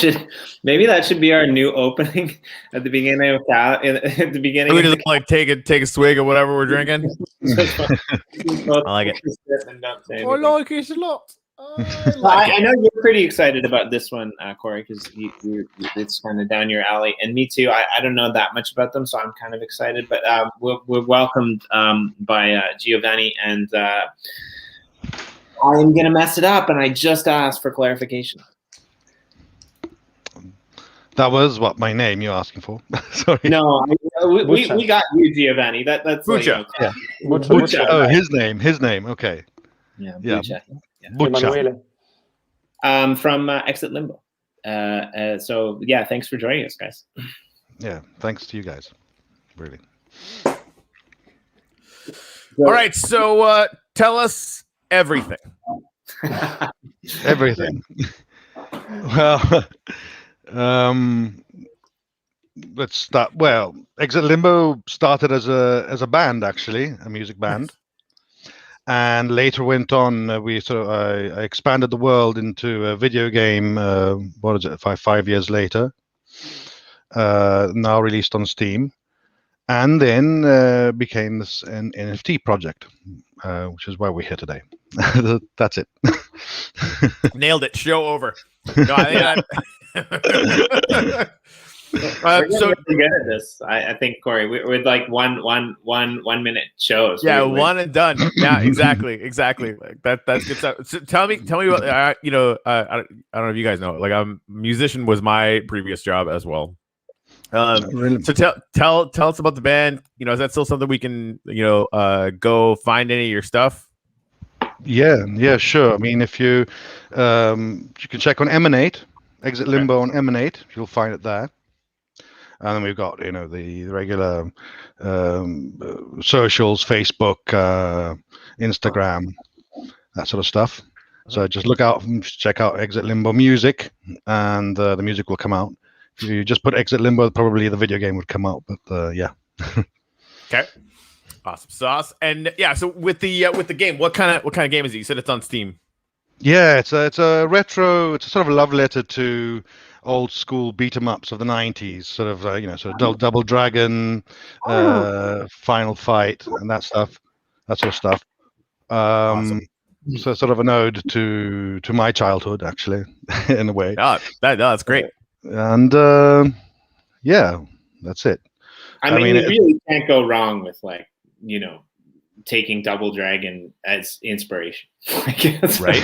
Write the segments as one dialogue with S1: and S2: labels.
S1: that should be our new opening at the beginning of at the beginning.
S2: We just like take a swig of whatever we're drinking. I like it.
S3: I like it a lot.
S1: I know you're pretty excited about this one, Corey, because it's kind of down your alley, and me too. I don't know that much about them, so I'm kind of excited. But we're welcomed by Giovanni, and I'm gonna mess it up, and I just asked for clarification.
S4: That was what my name you're asking for. Sorry.
S1: No, we got you, Giovanni. That's
S2: Buccia.
S4: Yeah. Buccia. Oh, his name. Okay.
S1: Yeah.
S4: Buccia.
S1: From Exit Limbo. So yeah, thanks for joining us, guys.
S4: Yeah, thanks to you guys. Really.
S2: All right, so tell us everything.
S4: Everything. Well, let's start. Well, Exit Limbo started as a band, actually, a music band. And later went on. I expanded the world into a video game. What is it? 5 years later. Now released on Steam, and then became an NFT project, which is why we're here today. That's it.
S2: Nailed it. Show over. No,
S1: So good at this. I think, Corey, with like one minute shows.
S2: Yeah, one and done. Yeah, exactly. Like that's good stuff. So tell me about I don't know if you guys know. Like, musician was my previous job as well.
S4: Really?
S2: So tell us about the band. Is that still something we can go find any of your stuff?
S4: Yeah, sure. I mean, if you can check on Emanate, Exit Limbo on Emanate, you'll find it there. And then we've got, the regular socials, Facebook, Instagram, that sort of stuff. So just check out Exit Limbo music, and the music will come out. If you just put Exit Limbo, probably the video game would come out. But yeah.
S2: Okay. Awesome sauce. And yeah, so with the game, what kind of game is it? You said it's on Steam.
S4: Yeah, it's a retro. It's a sort of a love letter to old school beat 'em ups of the 90s, sort of Double Dragon, Final Fight, and that sort of stuff.
S2: Awesome.
S4: So sort of an ode to my childhood, actually, in a way.
S2: That's great.
S4: And yeah, that's it.
S1: I mean, you really can't go wrong with taking Double Dragon as inspiration.
S2: Right?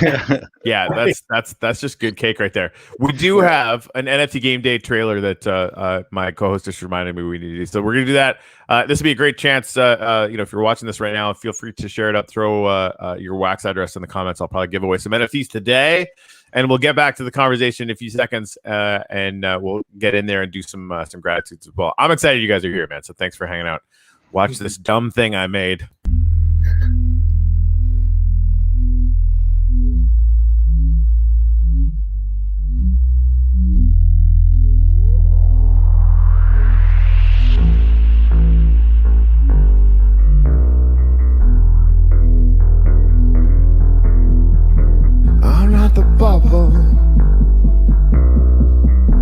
S2: Yeah, that's just good cake right there. We do have an NFT Game Day trailer that my co-host just reminded me we need to do. So we're gonna do that. This would be a great chance. If you're watching this right now, feel free to share it up. Throw your wax address in the comments. I'll probably give away some NFTs today, and we'll get back to the conversation in a few seconds, and we'll get in there and do some gratitudes as well. I'm excited you guys are here, man. So thanks for hanging out. Watch this dumb thing I made.
S5: I'm not the bubble.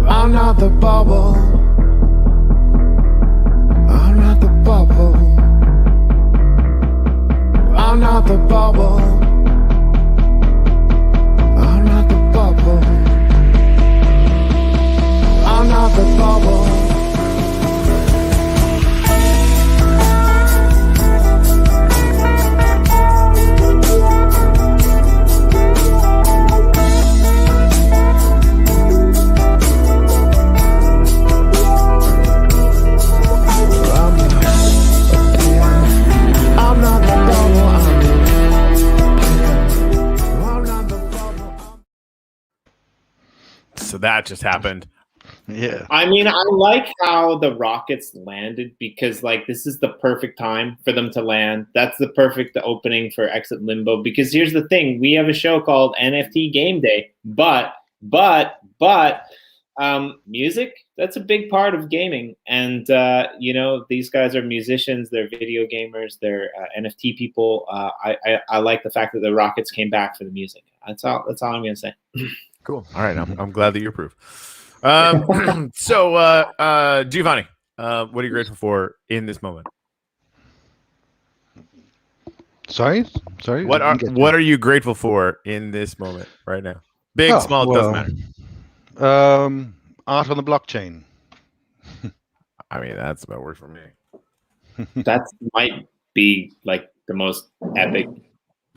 S5: I'm not the bubble. I'm not the bubble. I'm not the bubble. I'm not the bubble. I'm not the bubble.
S2: So that just happened.
S4: Yeah.
S1: I mean, I like how the rockets landed, because this is the perfect time for them to land. That's the perfect opening for Exit Limbo, because here's the thing. We have a show called NFT Game Day, but music, that's a big part of gaming. And, these guys are musicians, they're video gamers, they're NFT people. I like the fact that the rockets came back for the music. That's all I'm going to say.
S2: Cool. All right. I'm glad that you approve. So, Giovanni, what are you grateful for in this moment?
S4: Sorry.
S2: What are you grateful for in this moment right now? Big, small, it doesn't matter.
S4: Art on the blockchain.
S2: I mean, that's about works for me.
S1: That might be like the most epic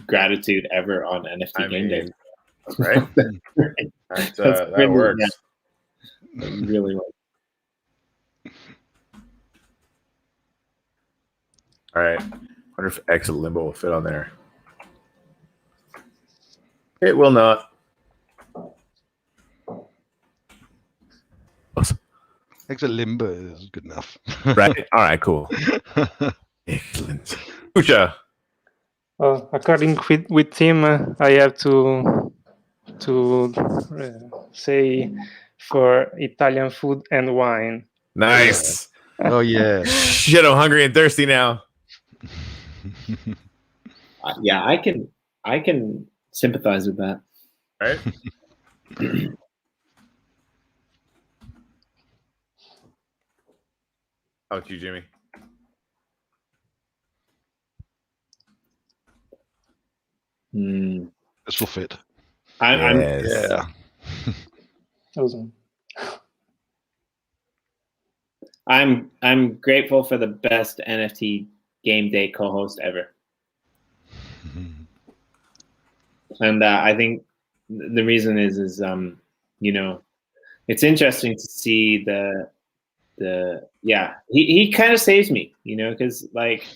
S1: gratitude ever on NFT Game Day.
S2: Right? That works.
S1: Yeah. Really works.
S2: All right. Wonder if Exit Limbo will fit on there. It will not.
S4: Exit Limbo is good enough.
S2: Right. All right. Cool. Excellent. Usha.
S3: According with Tim, I have to say for Italian food and wine.
S2: Nice.
S4: Oh yeah.
S2: Shit, I'm hungry and thirsty now.
S1: Yeah, I can sympathize with that.
S2: Right. How about you, Jimmy?
S4: This will fit.
S2: Yeah.
S3: Awesome.
S1: I'm grateful for the best NFT Game Day co-host ever. And I think the reason is you know, it's interesting to see he kind of saves me, you know, because like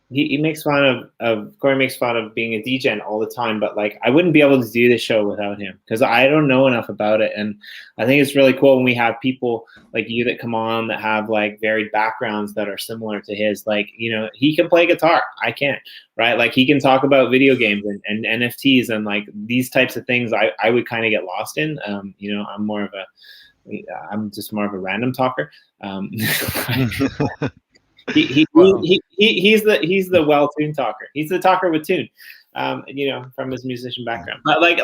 S1: he makes fun of Corey makes fun of being a DJ all the time, but like I wouldn't be able to do this show without him because I don't know enough about it. And I think it's really cool when we have people like you that come on that have like varied backgrounds that are similar to his. Like, you know, he can play guitar, I can't, right? Like he can talk about video games and NFTs and like these types of things I would kind of get lost in. You know, I'm just more of a random talker. He's the well-tuned talker. He's the talker with tune, you know, from his musician background. But like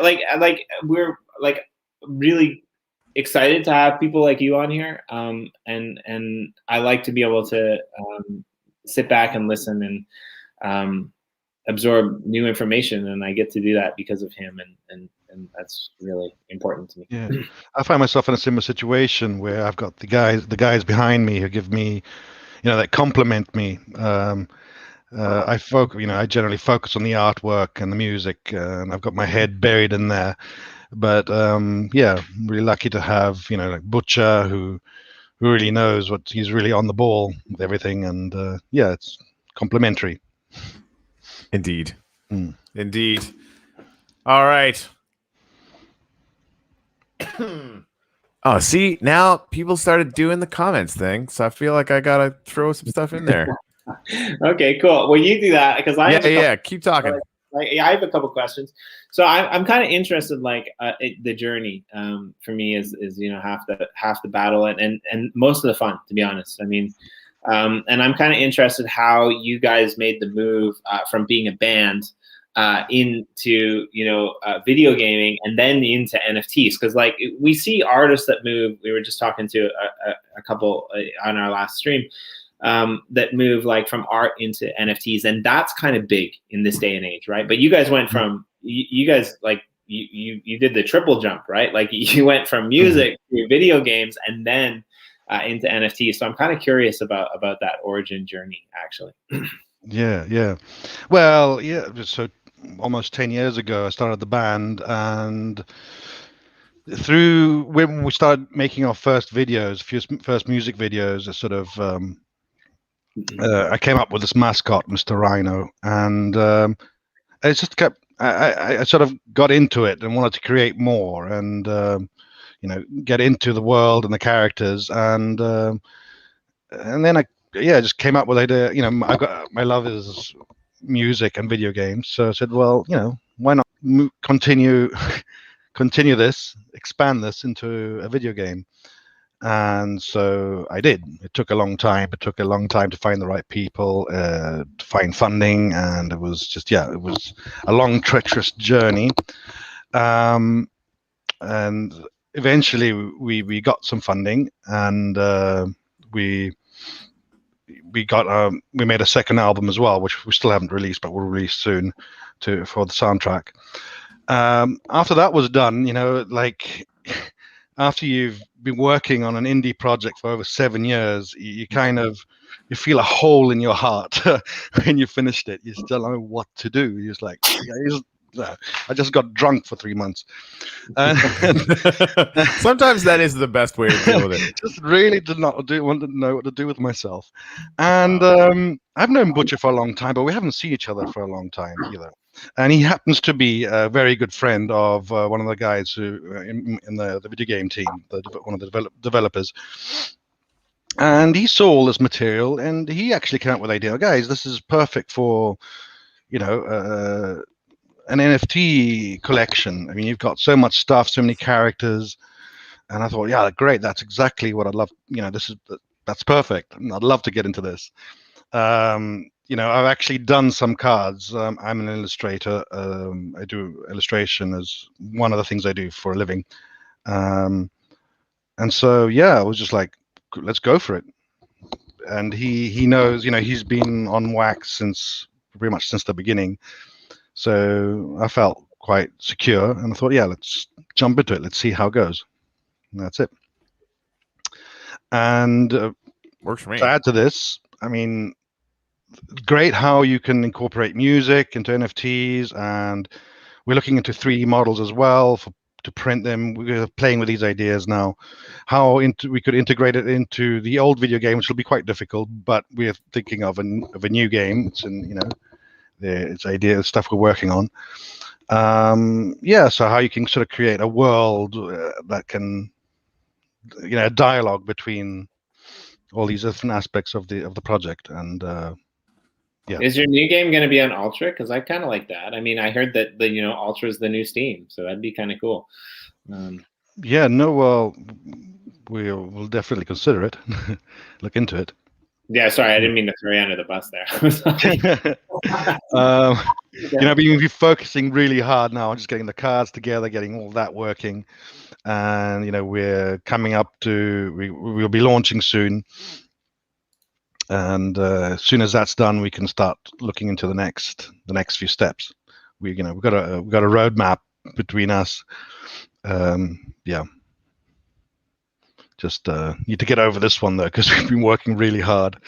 S1: we're like really excited to have people like you on here, and I like to be able to sit back and listen and absorb new information, and I get to do that because of him, and that's really important to me.
S4: Yeah, I find myself in a similar situation where I've got the guys behind me who give me, you know, that compliment me. I generally focus on the artwork and the music, and I've got my head buried in there. But yeah, I'm really lucky to have, you know, like Butcher who really knows what he's really on the ball with everything, and yeah, it's complimentary.
S2: Indeed. Indeed. All right. Oh, see, now people started doing the comments thing, so I feel like I gotta throw some stuff in there.
S1: Okay, cool. Well, you do that because
S2: keep talking.
S1: I have a couple questions. So I'm kind of interested, like the journey for me is you know half the battle and most of the fun, to be honest. I mean, and I'm kind of interested how you guys made the move from being a band into, you know, video gaming and then into NFTs, because like we see artists that move. We were just talking to a couple on our last stream that move like from art into NFTs, and that's kind of big in this day and age, right? But you guys went from you guys like you did the triple jump, right? Like you went from music to video games and then into NFTs. So I'm kind of curious about that origin journey, actually.
S4: Yeah. Well, yeah. So almost 10 years ago, I started the band, and through when we started making our first videos, first music videos, I came up with this mascot, Mr. Rhino, and it just kept. I sort of got into it and wanted to create more, and you know, get into the world and the characters, and then I just came up with the idea. You know, my love is music and video games, so I said, well, you know, why not continue this, expand this into a video game. And so I did. It took a long time. It took a long time to find the right people, to find funding, and it was just it was a long, treacherous journey. And eventually we got some funding, and we made a second album as well, which we still haven't released, but we'll release soon for the soundtrack. After that was done, like after you've been working on an indie project for over 7 years, you feel a hole in your heart when you finished it. You still don't know what to do. You're just like, I just got drunk for 3 months.
S2: Sometimes that is the best way to deal with it.
S4: Just really want to know what to do with myself. And I've known Butcher for a long time, but we haven't seen each other for a long time either. And he happens to be a very good friend of one of the guys who in the Videogame team, one of the developers. And he saw all this material, and he actually came up with the idea, guys, this is perfect for, an NFT collection. I mean, you've got so much stuff, so many characters, and I thought, yeah, great. That's exactly what I'd love. That's perfect. I'd love to get into this. I've actually done some cards. I'm an illustrator. I do illustration as one of the things I do for a living. And so, yeah, I was just like, let's go for it. And he knows, he's been on wax pretty much since the beginning. So I felt quite secure, and I thought, yeah, let's jump into it. Let's see how it goes. And that's it. And
S2: works for me.
S4: To add to this, I mean, great how you can incorporate music into NFTs, and we're looking into 3D models as well to print them. We're playing with these ideas now. How we could integrate it into the old video game, which will be quite difficult, but we're thinking of a new game. It's it's idea stuff we're working on. So how you can sort of create a world that can, a dialogue between all these different aspects of the project. And
S1: Is your new game going to be on Ultra? Because I kind of like that. I mean, I heard that Ultra is the new Steam, so that'd be kind of cool.
S4: We'll definitely consider it. Look into it.
S1: Yeah, sorry, I didn't mean to throw you under the bus there.
S4: We're focusing really hard now on just getting the cards together, getting all that working, and we're coming up to we'll be launching soon, and as soon as that's done, we can start looking into the next few steps. We've got a roadmap between us. Just need to get over this one though, because we've been working really hard.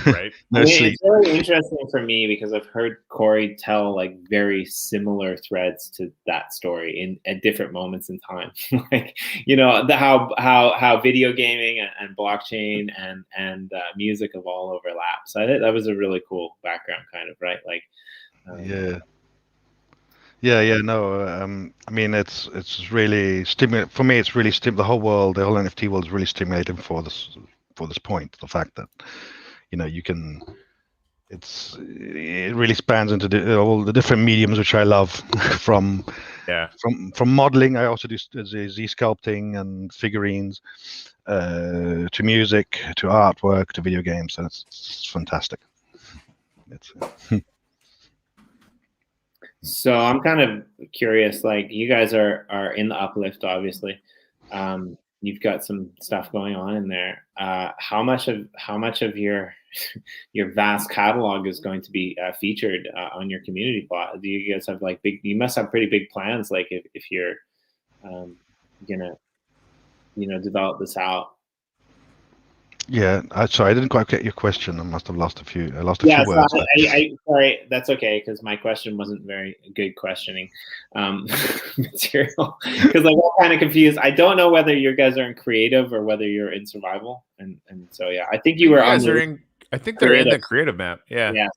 S2: Right.
S1: It's really interesting for me because I've heard Corey tell like very similar threads to that story at different moments in time. Like how video gaming and blockchain and music have all overlapped. So I think that was a really cool background, kind of, right? Like I mean, it's really stimulating for me. It's really the whole world, the whole NFT world is really stimulating for this point. The fact that you can, it really spans into all the different mediums which I love, from modeling. I also do Z sculpting and figurines, to music, to artwork, to video games, and it's fantastic. So I'm kind of curious, like you guys are in the uplift, obviously. You've got some stuff going on in there. How much of your vast catalog is going to be featured on your community plot? Do you guys have you must have pretty big plans, like if you're gonna develop this out?
S4: Yeah, sorry, I didn't quite get your question. I must have lost a few. I lost a few words.
S1: Sorry, that's okay, because my question wasn't very good questioning material. Because I'm kind of confused. I don't know whether you guys are in creative or whether you're in survival, and so yeah, I think you were. I
S2: think they're in the creative map. Yeah.
S1: Yeah.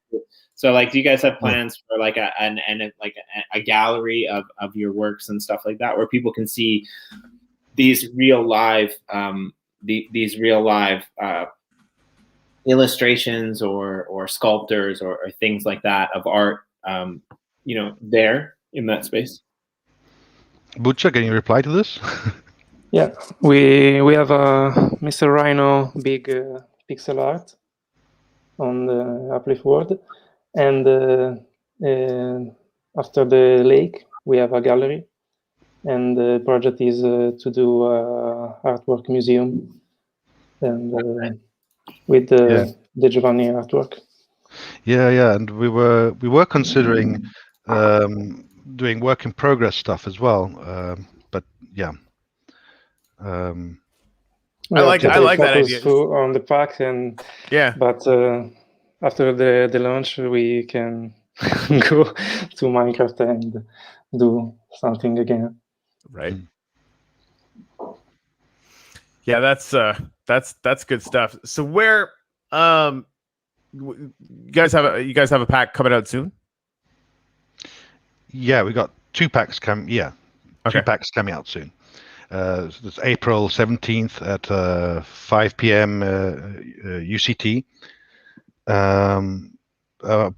S1: So do you guys have plans for a gallery of your works and stuff like that, where people can see these real live illustrations or sculptors or things like that of art, there in that space?
S4: Butcher, can you reply to this?
S3: Yeah, we have Mr. Rhino big pixel art on the Uplift World, and after the lake we have a gallery and the project is to do artwork museum, and with the Giovanni artwork.
S4: Yeah, and we were considering doing work in progress stuff as well, but yeah.
S2: I like that idea.
S3: On the pack, and
S2: yeah,
S3: but after the launch, we can go to Minecraft and do something again.
S2: Right. Yeah, that's good stuff. So where you guys have a pack coming out soon?
S4: Yeah, we got 2 packs coming. Yeah,
S2: okay.
S4: 2 packs coming out soon. So it's April 17th at 5 p.m. UCT. The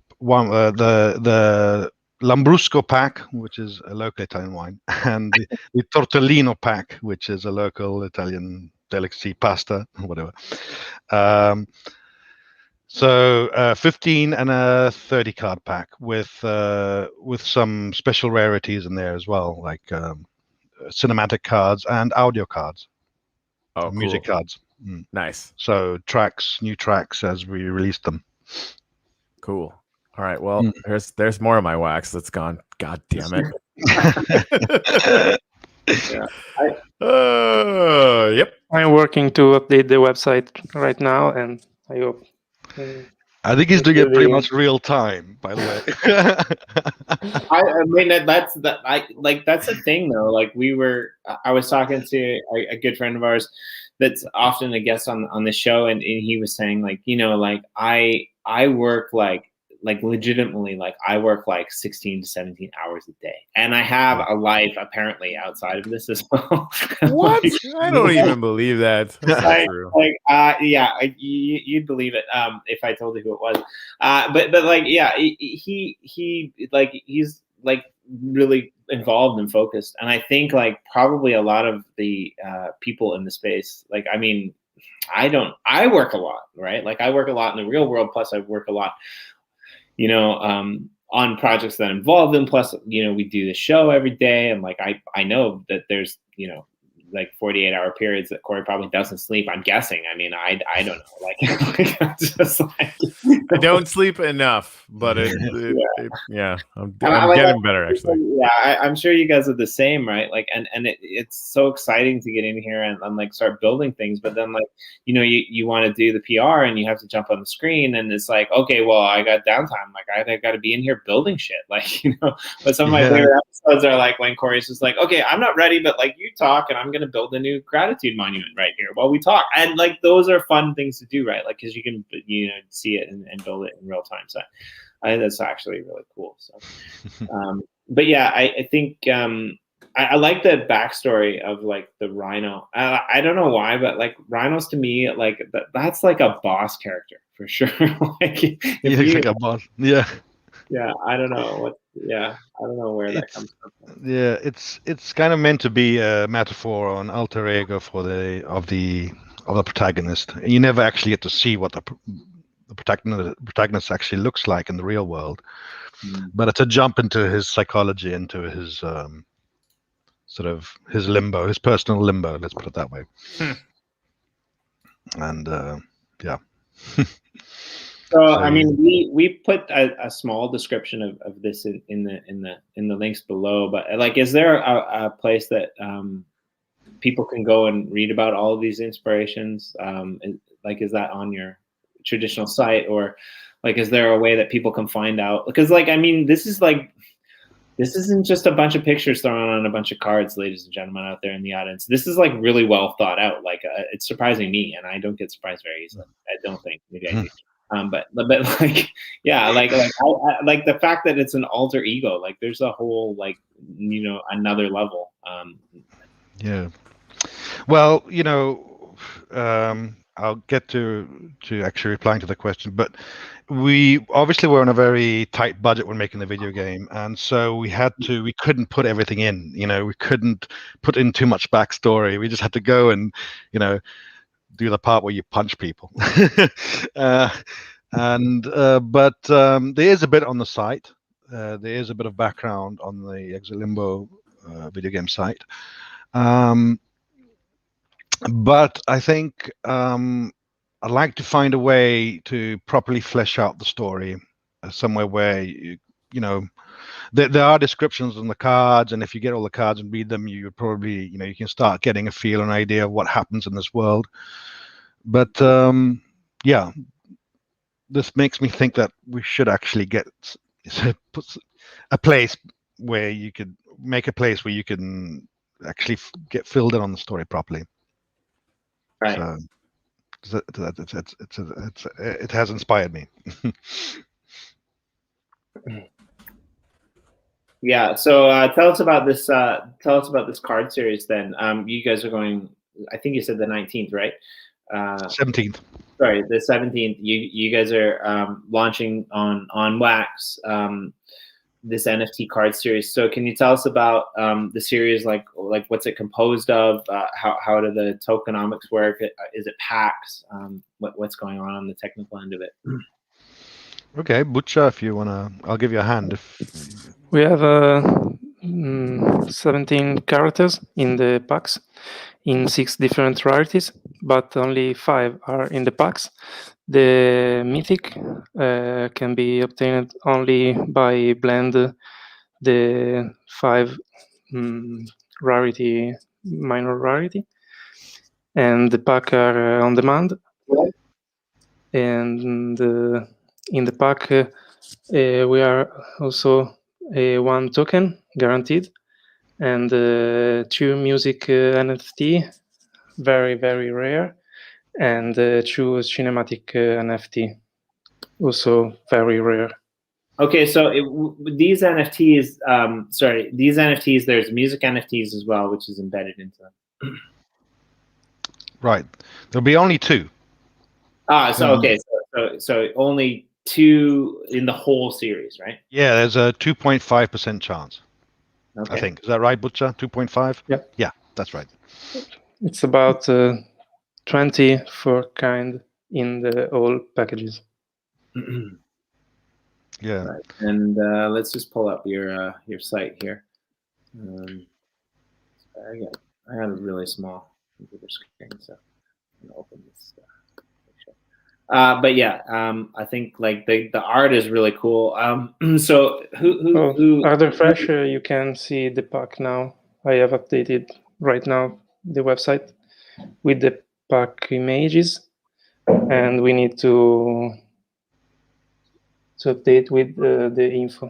S4: Lambrusco pack, which is a local Italian wine, and the Tortellino pack, which is a local Italian delicacy, pasta, whatever. So 15 and a 30 card pack with some special rarities in there as well, like cinematic cards and audio cards.
S2: Oh,
S4: music
S2: cool.
S4: cards.
S2: Nice.
S4: So new tracks as we release them.
S2: Cool. All right. Well, there's more of my wax that's gone. God damn it. Yep.
S3: I'm working to update the website right now, and I hope.
S4: I think he's doing it pretty much real time, by the way.
S1: I mean, that's the thing though. Like I was talking to a good friend of ours that's often a guest on the show, and he was saying like, like I work like legitimately, like I work like 16 to 17 hours a day, and I have a life apparently outside of this as well.
S2: What? I don't even believe that. That's true.
S1: You'd believe it if I told you who it was. But like, yeah, he's like really involved and focused, and I think like probably a lot of the people in the space, like, I mean, I work a lot, right? Like I work a lot in the real world, plus I work a lot on projects that involve them. Plus, we do the show every day. And like, I know that there's, like 48-hour periods that Corey probably doesn't sleep. I'm guessing. I mean, I don't know. Like, I'm just like,
S2: I don't sleep enough, but I'm getting better actually.
S1: Yeah, I'm sure you guys are the same, right? Like, and it's so exciting to get in here and like start building things. But then like, you want to do the PR and you have to jump on the screen, and it's like, okay, well, I got downtime. Like I got to be in here building shit. Like, but some of my favorite episodes are like when Corey's just like, okay, I'm not ready, but like you talk, and I'm gonna build a new gratitude monument right here while we talk. And like those are fun things to do, right? Like because you can see it and build it in real time. So I think that's actually really cool. So but yeah, I think I like the backstory of like the rhino. I don't know why, but like rhinos to me, like that's like a boss character for sure. Like
S4: like a boss. Yeah.
S1: Yeah, I don't know I don't know where that comes from.
S4: Yeah, it's kind of meant to be a metaphor or an alter ego for the protagonist. You never actually get to see what the protagonist actually looks like in the real world, but it's a jump into his psychology, into his sort of his limbo, his personal limbo. Let's put it that way. And yeah.
S1: So I mean, we put a small description of this in the links below. But like, is there a place that people can go and read about all of these inspirations? Like, is that on your traditional site, or like, is there a way that people can find out? Because like, I mean, this isn't just a bunch of pictures thrown on a bunch of cards, ladies and gentlemen out there in the audience. This is like really well thought out. Like, it's surprising me, and I don't get surprised very easily. I don't think. Maybe I do. But like, yeah, like I like the fact that it's an alter ego. Like there's a whole like, another level.
S4: Yeah. Well, I'll get to actually replying to the question, but we obviously were on a very tight budget when making the video game, and so we couldn't put everything in. We couldn't put in too much backstory. We just had to go and do the part where you punch people. But there is a bit on the site. There is a bit of background on the Exit Limbo video game site. But I think I'd like to find a way to properly flesh out the story somewhere where you know there are descriptions on the cards, and if you get all the cards and read them, you probably you can start getting a feel, an idea of what happens in this world. But yeah, this makes me think that we should actually get a place where you could make a place where you can actually get filled in on the story properly.
S1: Right.
S4: So it has inspired me.
S1: Yeah. So tell us about this. Tell us about this card series. Then you guys are going. I think you said the 19th, right?
S4: 17th.
S1: Sorry, the 17th. You guys are launching on Wax this NFT card series. So can you tell us about the series? Like what's it composed of? How do the tokenomics work? Is it packs? What's going on the technical end of it?
S4: Okay, Butcha, if you wanna, I'll give you a hand.
S3: We have 17 characters in the packs in 6 different rarities, but only 5 are in the packs. The mythic can be obtained only by blend the 5 rarity, minor rarity, and the pack are on demand. And in the pack we are also 1 token guaranteed, and 2 music NFT, very rare, and 2 cinematic NFT, also very rare.
S1: Okay, so these NFTs, these NFTs, there's music NFTs as well, which is embedded into them.
S4: Right, there'll be only 2.
S1: So okay, so only 2 in the whole series, right?
S4: Yeah, there's a 2.5% chance.
S1: Okay.
S4: I think, is that right, Butcha? 2.5?
S3: Yeah.
S4: Yeah, that's right.
S3: It's about 20 for kind in the all packages.
S4: Yeah.
S1: Right. And let's just pull up your site here. I got a really small computer screen, so I'm gonna open this. But yeah, I think like the art is really cool. So who
S3: Other fresh, you can see the pack now. I have updated right now the website with the pack images, and we need to update with the info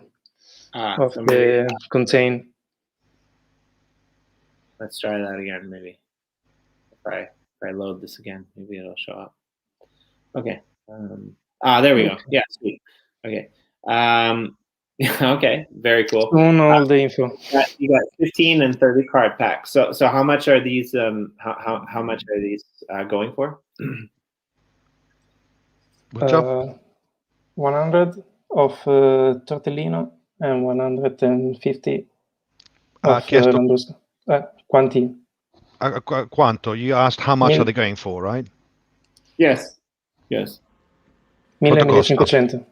S3: of the contain.
S1: Let's try that again, maybe. If I load this again, maybe it'll show up. Okay. There we go. Yeah, sweet. Okay. Okay, very cool.
S3: On all the info.
S1: You got 15 and 30 card packs. So how much are these? How much are these going for?
S3: 100 of Tortellino and 150 of Lambrusco. Quanti.
S4: Quanto? You asked how much are they going for, right?
S1: Yes. Yes.
S3: 1.500.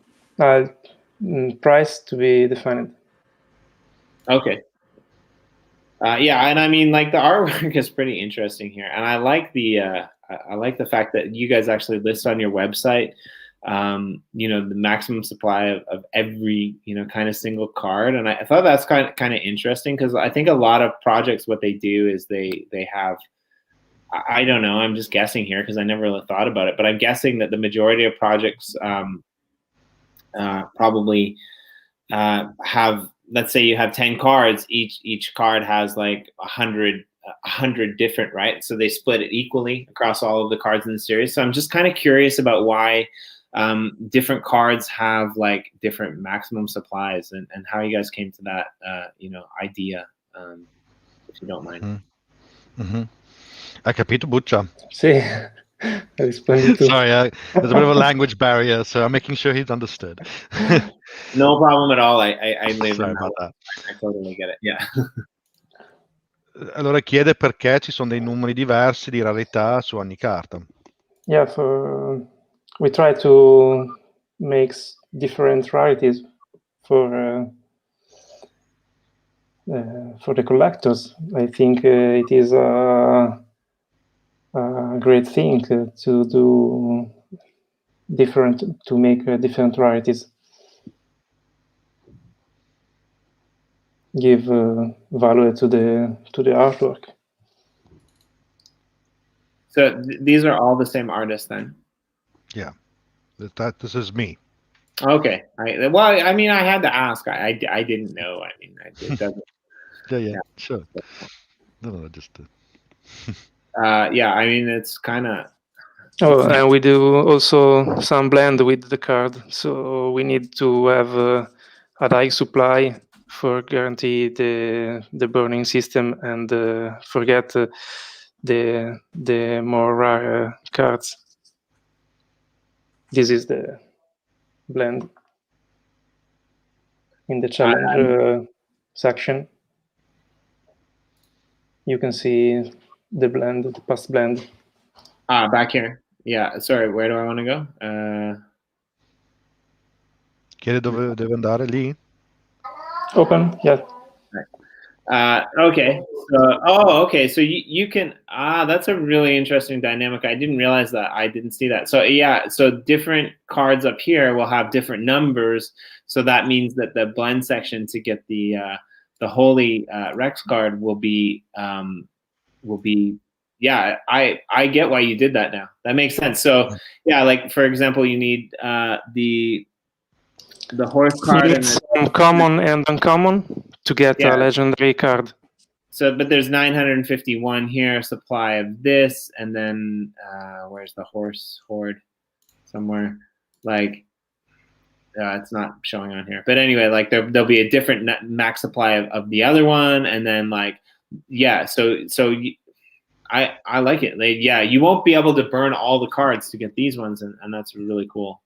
S3: Price to be defined.
S1: Okay. Yeah, and I mean, like the artwork is pretty interesting here, and I like the fact that you guys actually list on your website, the maximum supply of every kind of single card, and I thought that's kind of interesting because I think a lot of projects what they do is they have. I don't know. I'm just guessing here because I never really thought about it, but I'm guessing that the majority of projects probably have. Let's say you have 10 cards. Each card has like 100 different, right? So they split it equally across all of the cards in the series. So I'm just kind of curious about why different cards have like different maximum supplies and how you guys came to that idea, if you don't mind.
S4: Mm-hmm. Mm-hmm. Hai capito, Butcha?
S3: Sì, rispondi tu.
S4: Sorry, there's a bit of a language barrier, so I'm making sure he's understood.
S1: No problem at all. I live
S4: Sorry
S1: in
S4: about that.
S1: I totally get it. Yeah.
S4: Allora chiede perché ci sono dei numeri diversi di rarità su ogni carta.
S3: Yeah, we try to make different rarities for for the collectors, I think it is a great thing to do to make different rarities, give value to the artwork.
S1: So these are all the same artist then?
S4: Yeah, this is me.
S1: Okay. Well, I mean, I had to ask. I didn't know. I mean, it doesn't.
S4: Yeah, sure. No, just.
S1: Yeah, I mean, it's kind of.
S3: Oh, and we do also some blend with the card, so we need to have a high supply for guarantee the burning system and forget the more rare cards. This is the blend in the challenge section. You can see the blend, the past blend.
S1: Back here. Yeah, sorry, where do I want to go?
S4: Chiede dove deve andare lì?
S3: Open, yeah.
S1: Okay. Okay. So you can. That's a really interesting dynamic. I didn't realize that. I didn't see that. So yeah. So different cards up here will have different numbers. So that means that the blend section to get the Holy Rex card will be. Yeah. I get why you did that now. That makes sense. So yeah, like for example, you need the horse card
S3: You need
S1: and
S3: some common and uncommon to get a legendary card.
S1: So, but there's 951 here, supply of this, and then where's the horse horde? Somewhere, like it's not showing on here. But anyway, like there'll be a different max supply of the other one, and then like So I like it. Like, you won't be able to burn all the cards to get these ones, and that's a really cool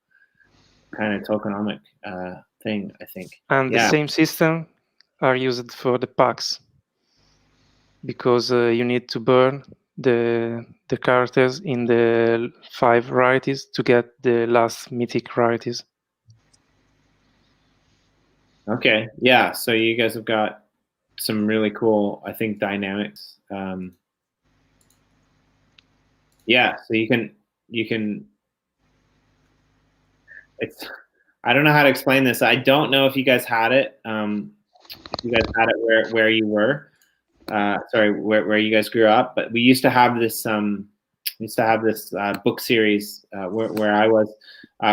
S1: kind of tokenomic thing, I think.
S3: And the same system are used for the packs, because you need to burn the characters in the 5 rarities to get the last mythic rarities.
S1: Okay, yeah. So you guys have got some really cool, I think, dynamics. Yeah, so you can. It's. I don't know how to explain this. I don't know if you guys had it. If you guys had it where you were. Sorry, where you guys grew up. But we used to have this. Book series where I was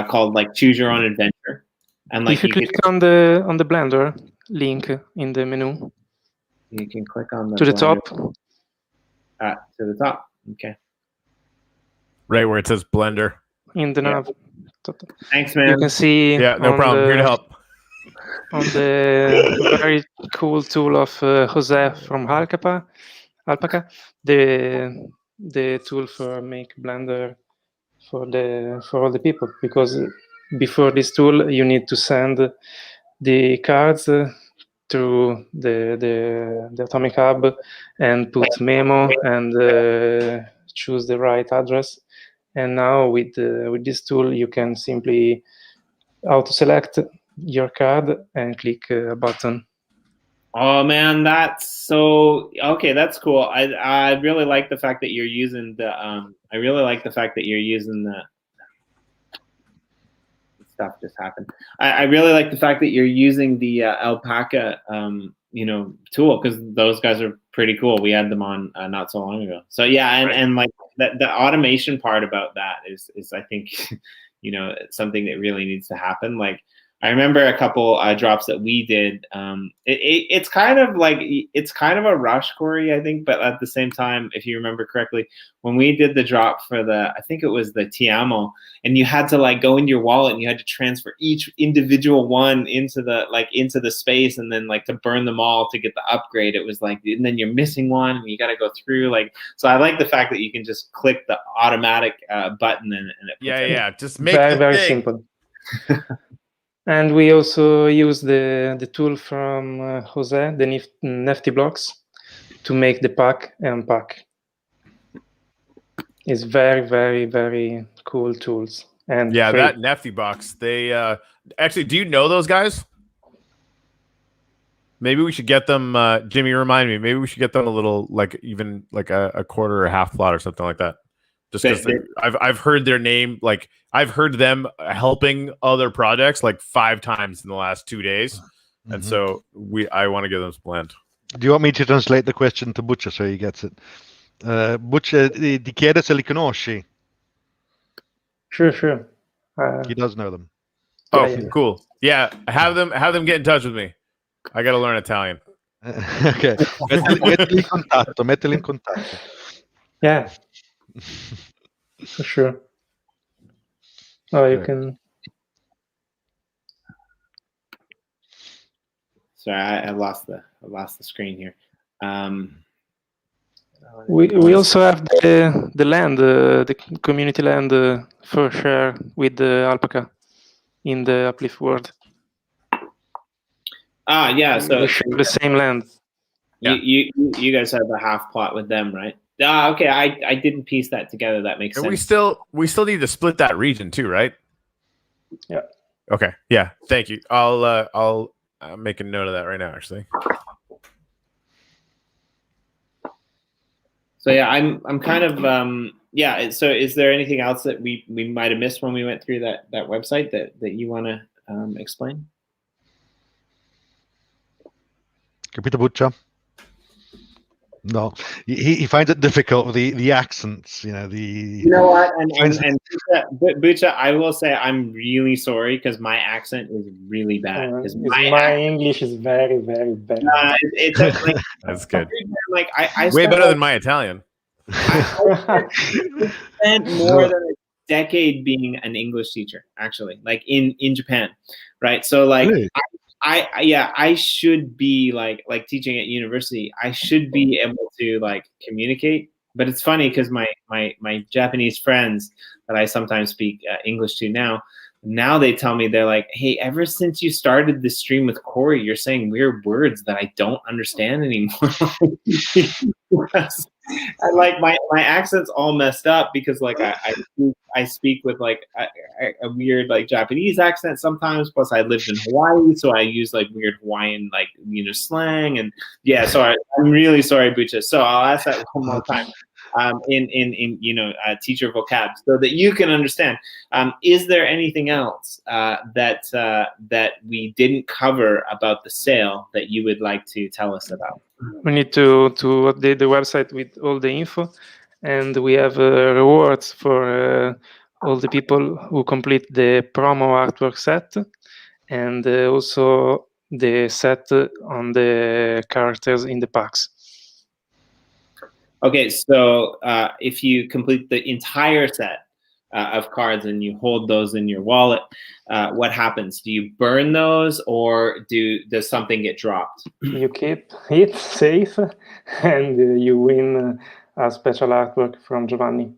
S1: called like Choose Your Own Adventure. And like
S3: if you click on the Blender link in the menu,
S1: you can click on
S3: to the top.
S1: To the top. Okay.
S2: Right where it says Blender.
S3: In the nav.
S1: Thanks, man.
S3: You can see.
S2: Yeah, no problem. Here to help.
S3: On the very cool tool of Jose from Alpaca, the tool for make Blender for all the people, because before this tool you need to send the cards to the Atomic Hub and put memo and choose the right address. And now with this tool you can simply auto-select your card and click a button.
S1: Oh man, that's so okay. That's cool. I really like the fact that you're using the I really like the fact that you're using the stuff just happened. I really like the fact that you're using the Alpaca tool, because those guys are pretty cool. We had them on not so long ago. So yeah, and like the automation part about that is I think something that really needs to happen. Like I remember a couple drops that we did. It's kind of a rush, Corey, I think, but at the same time, if you remember correctly, when we did the drop for I think it was the Tiamo, and you had to like go into your wallet and you had to transfer each individual one into the space, and then like to burn them all to get the upgrade. It was like, and then you're missing one, and you got to go through like. So I like the fact that you can just click the automatic button and it puts
S2: just make
S3: very simple. And we also use the tool from Jose, the Nifty Blocks, to make the pack and unpack. It's very, very, very cool tools. And
S2: yeah,
S3: free.
S2: that Nifty box. They actually, do you know those guys? Maybe we should get them. Jimmy, remind me. Maybe we should get them a little, like even like a quarter or half plot or something like that. Just because I've heard their name, like I've heard them helping other projects like 5 times in the last 2 days, and so I want to give them some land.
S4: Do you want me to translate the question to Butcher so he gets it? Butcher, ti chiede se li conosci.
S3: Sure.
S4: He does know them.
S2: Oh,
S3: yeah.
S2: cool. Yeah, have them get in touch with me. I got to learn Italian.
S4: Okay. Mettili in contatto.
S3: Yeah. For sure. Oh, you can.
S1: Sorry, I lost the screen here.
S3: We also have the land, the community land for share with the alpaca in the Uplift world.
S1: Yeah. So
S3: we share the same land.
S1: You guys have a half plot with them, right? Okay. I didn't piece that together. That makes
S2: And
S1: sense.
S2: we still need to split that region too, right?
S3: Yeah.
S2: Okay. Yeah. Thank you. I'll make a note of that right now, actually.
S1: So yeah, I'm kind of So is there anything else that we might have missed when we went through that website that you want to explain?
S4: Capito, Butcher? No, he finds it difficult with the accents. You know
S1: what? And Bucha, I will say I'm really sorry because my accent is really bad.
S3: My English is very, very bad.
S1: It's like,
S2: that's good.
S1: Like I
S2: way better than my Italian.
S1: I spent more than a decade being an English teacher, actually, like in Japan, right? So like. Really? I should be like teaching at university. I should be able to like communicate, but it's funny because my Japanese friends that I sometimes speak English to now they tell me, they're like, hey, ever since you started this stream with Corey, you're saying weird words that I don't understand anymore. And like my accent's all messed up because like I speak with like a weird like Japanese accent sometimes. Plus I lived in Hawaii, so I use like weird Hawaiian like slang, and yeah. So I'm really sorry, Bucha. So I'll ask that one more time. In teacher vocab so that you can understand. Is there anything else that we didn't cover about the sale that you would like to tell us about?
S3: We need to update the website with all the info, and we have rewards for all the people who complete the promo artwork set, and also the set on the characters in the packs.
S1: Okay, so if you complete the entire set of cards and you hold those in your wallet, what happens? Do you burn those, or does something get dropped?
S3: You keep it safe, and you win a special artwork from Giovanni.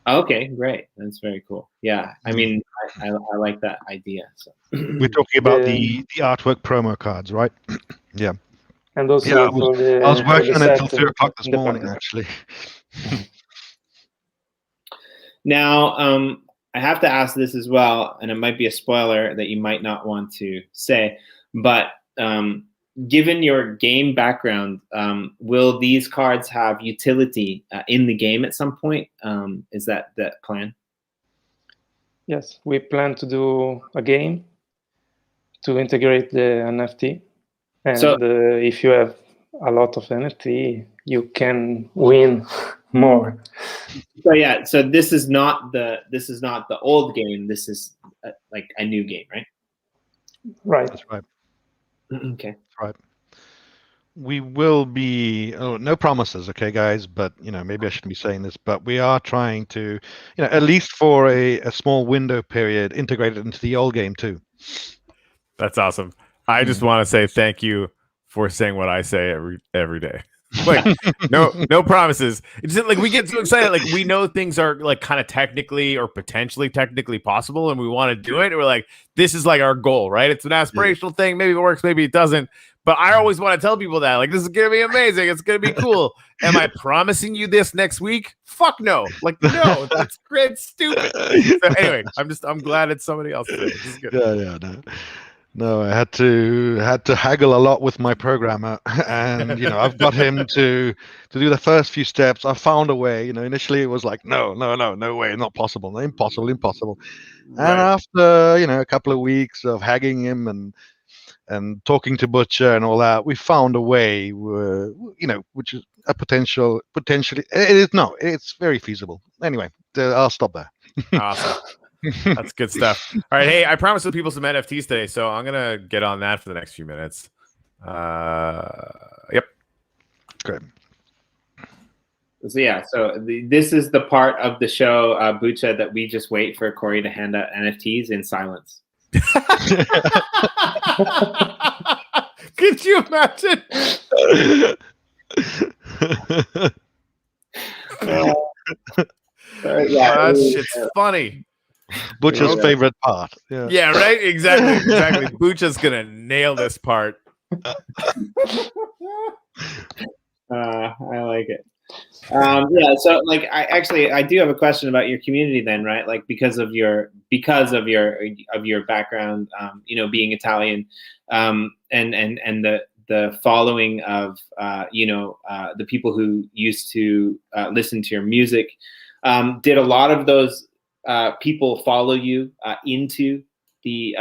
S1: Okay, great. That's very cool. Yeah, I mean, I like that idea. So.
S4: We're talking about the artwork promo cards, right? Yeah.
S3: And also,
S4: I was working on it until 3 o'clock this morning, actually.
S1: Now, I have to ask this as well, and it might be a spoiler that you might not want to say, but given your game background, will these cards have utility in the game at some point? Is that the plan?
S3: Yes, we plan to do a game to integrate the NFT. And so, if you have a lot of NFT, you can win more.
S1: So yeah, so this is not the old game. This is like a new game, right?
S3: Right.
S4: That's right.
S1: Okay.
S4: That's right. We will be no promises, okay, guys. But maybe I shouldn't be saying this, but we are trying to, at least for a small window period, integrate it into the old game too.
S2: That's awesome. I just want to say thank you for saying what I say every day. Like no promises. It's just like we get so excited, like we know things are like kind of technically or potentially technically possible, and we want to do it. And we're like, this is like our goal, right? It's an aspirational thing. Maybe it works, maybe it doesn't. But I always want to tell people that, like, this is gonna be amazing. It's gonna be cool. Am I promising you this next week? Fuck no. Like, no, that's great, stupid. So anyway, I'm glad it's somebody else today. This is good.
S4: Yeah, no. No, I had to haggle a lot with my programmer, and I've got him to do the first few steps. I found a way. Initially it was like, no, no way, not possible, impossible. And after a couple of weeks of haggling him and talking to Butcher and all that, we found a way, which is a potentially it's very feasible. Anyway, I'll stop there.
S2: Awesome. That's good stuff. All right. Hey, I promised the people some NFTs today, so I'm going to get on that for the next few minutes. Yep.
S4: Great.
S1: So this is the part of the show, Bucha, that we just wait for Corey to hand out NFTs in silence.
S2: Could you imagine? That shit's funny.
S4: Butcher's favorite part.
S2: Yeah, right? Exactly. Butcher's gonna nail this part.
S1: I like it. So like I do have a question about your community then, right? Like because of your background, being Italian, and the following of the people who used to listen to your music. Did a lot of those people follow you into the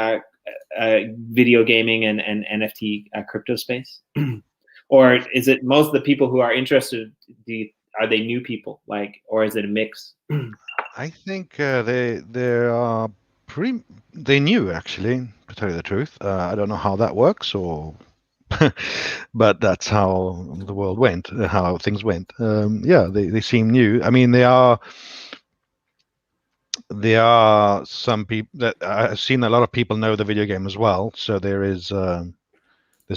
S1: video gaming and NFT crypto space? Or is it most of the people who are interested, are they new people, or is it a mix?
S4: I think they are they knew, actually, to tell you the truth. I don't know how that works, but that's how the world went, how things went. They seem new. I mean, there are some people that I've seen. A lot of people know the video game as well, so there's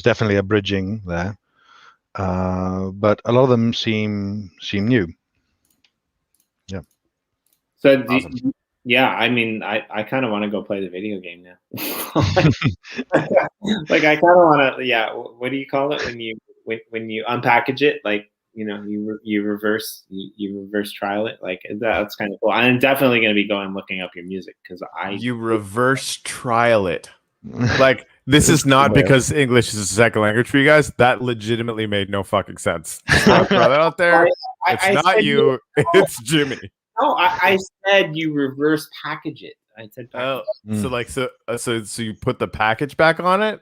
S4: definitely a bridging there. But a lot of them seem new. Yeah.
S1: So
S2: Awesome.
S1: I mean, I kind of want to go play the video game now. Like I kind of want to. Yeah. What do you call it when you unpackage it? Like you reverse trial it. Like that's kind of cool. I'm definitely going to be looking up your music because
S2: you reverse trial it. Like this is not because English is a second language for you guys. That legitimately made no fucking sense. Throw that out there. It's not you. It's Jimmy.
S1: No, I said you reverse package it. I said package.
S2: So you put the package back on it?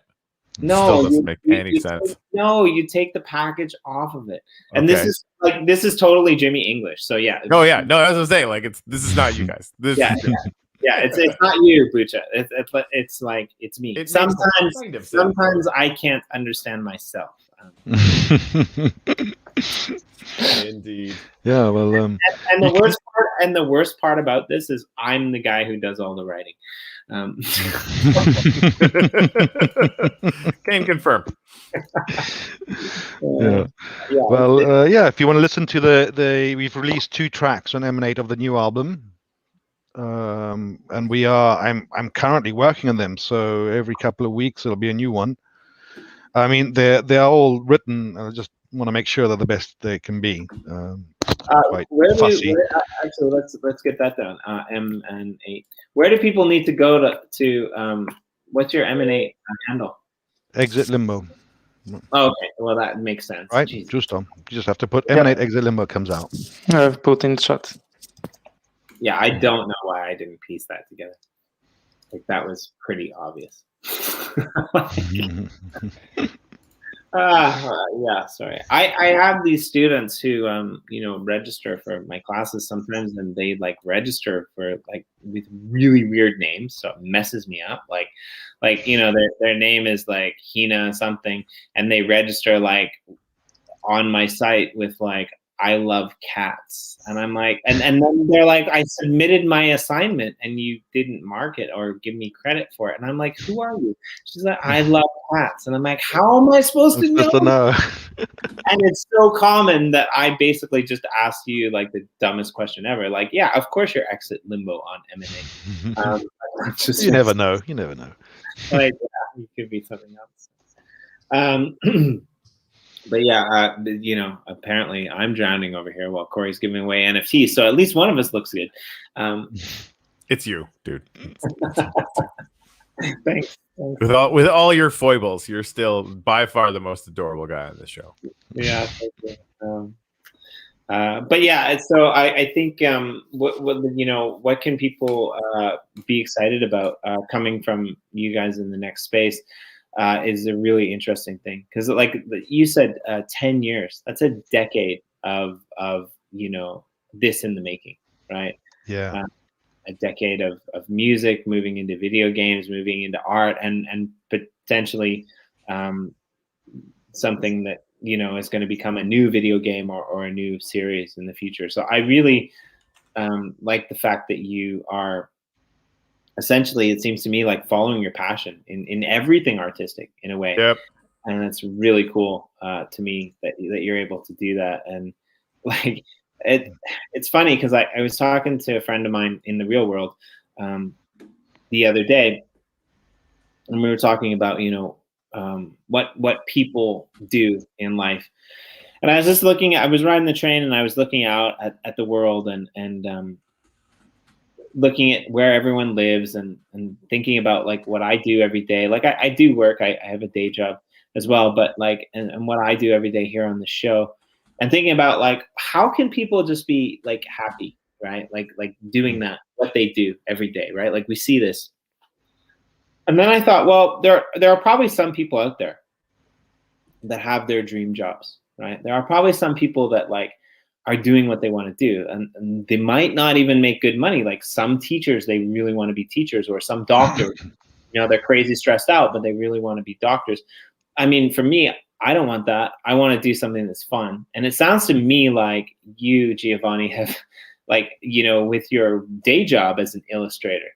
S1: No,
S2: still doesn't make any sense.
S1: You take the package off of it, and this is totally Jimmy English. So yeah.
S2: Oh yeah, no, as I was saying, this is not you guys.
S1: It's not you, Bucha. It's like it's me. Sometimes I can't understand myself.
S2: Indeed.
S4: Yeah, well,
S1: and the worst part about this is I'm the guy who does all the writing.
S2: Can confirm.
S4: Yeah. Well, if you want to listen to we've released 2 tracks on Emanate of the new album. And I'm currently working on them, so every couple of weeks there'll be a new one. I mean, they are all written. I just want to make sure they're the best they can be.
S1: Fussy. Actually, let's get that down. M&A. Where do people need to go to what's your M&A handle?
S4: Exit Limbo.
S1: Oh, okay, well that makes sense.
S4: Right, you just have to put Emanate Exit Limbo comes out.
S3: I've put in chat.
S1: Yeah, I don't know why I didn't piece that together. Like that was pretty obvious. Sorry. I have these students who register for my classes sometimes, and they register for with really weird names, so it messes me up. Their name is Hina something, and they register on my site with I love cats, and I'm and then they're I submitted my assignment and you didn't mark it or give me credit for it, and I'm who are you? She's I love cats, and I'm how am I supposed to know? And it's so common that I basically just asked you the dumbest question ever. Yeah, of course you're Exit Limbo on M&A.
S4: You never know. You
S1: it could be something else. But yeah, apparently I'm drowning over here while Corey's giving away NFTs. So at least one of us looks good.
S2: It's you, dude.
S1: Thanks.
S2: With all your foibles, you're still by far the most adorable guy on this show.
S1: Yeah. Thank you. But yeah, so I think what can people be excited about coming from you guys in the next space is a really interesting thing, because like you said, 10 years, that's a decade of this in the making, right?
S4: Yeah.
S1: A decade of music moving into video games, moving into art, and potentially something that is going to become a new video game or a new series in the future. So I really like the fact that you are essentially, it seems to me, like following your passion in everything artistic in a way.
S2: Yep.
S1: And it's really cool to me that you're able to do that. And like it's funny because I was talking to a friend of mine in the real world the other day, and we were talking about what people do in life. And I was just I was riding the train and I was looking out at the world and looking at where everyone lives and thinking about like what I do every day. Like I do work, I have a day job as well, but like and what I do every day here on the show, and thinking about like how can people just be like happy, right? Like doing that, what they do every day, right? Like we see this. And then I thought, well, there are probably some people out there that have their dream jobs, right? There are probably some people that like are doing what they want to do, and they might not even make good money. Like some teachers, they really want to be teachers, or some doctors, they're crazy stressed out, but they really want to be doctors. I mean, for me, I don't want that. I want to do something that's fun. And it sounds to me like you, Giovanni, have like, with your day job as an illustrator,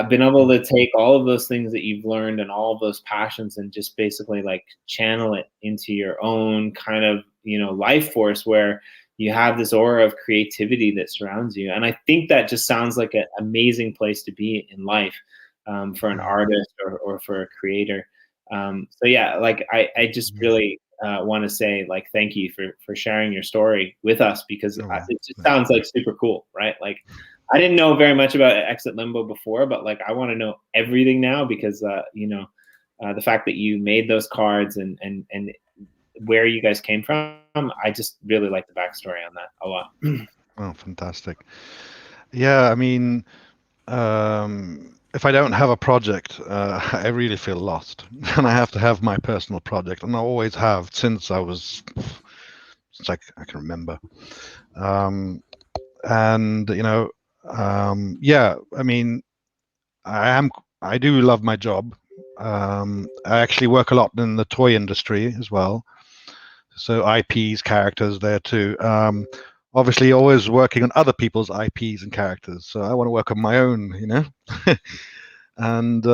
S1: been able to take all of those things that you've learned and all of those passions and just basically like channel it into your own kind of, life force, where you have this aura of creativity that surrounds you. And I think that just sounds like an amazing place to be in life for an artist or for a creator. So yeah, like I just really want to say like thank you for sharing your story with us, because it just sounds like super cool, right? Like I didn't know very much about Exit Limbo before, but like I want to know everything now, because the fact that you made those cards and where you guys came from, I just really like the backstory on that a lot.
S4: Oh, fantastic. Yeah, I mean, if I don't have a project, I really feel lost. And I have to have my personal project, and I always have since I can remember. Yeah, I mean, I do love my job. I actually work a lot in the toy industry as well. So IPs, characters there too. Obviously always working on other people's IPs and characters. So I want to work on my own, and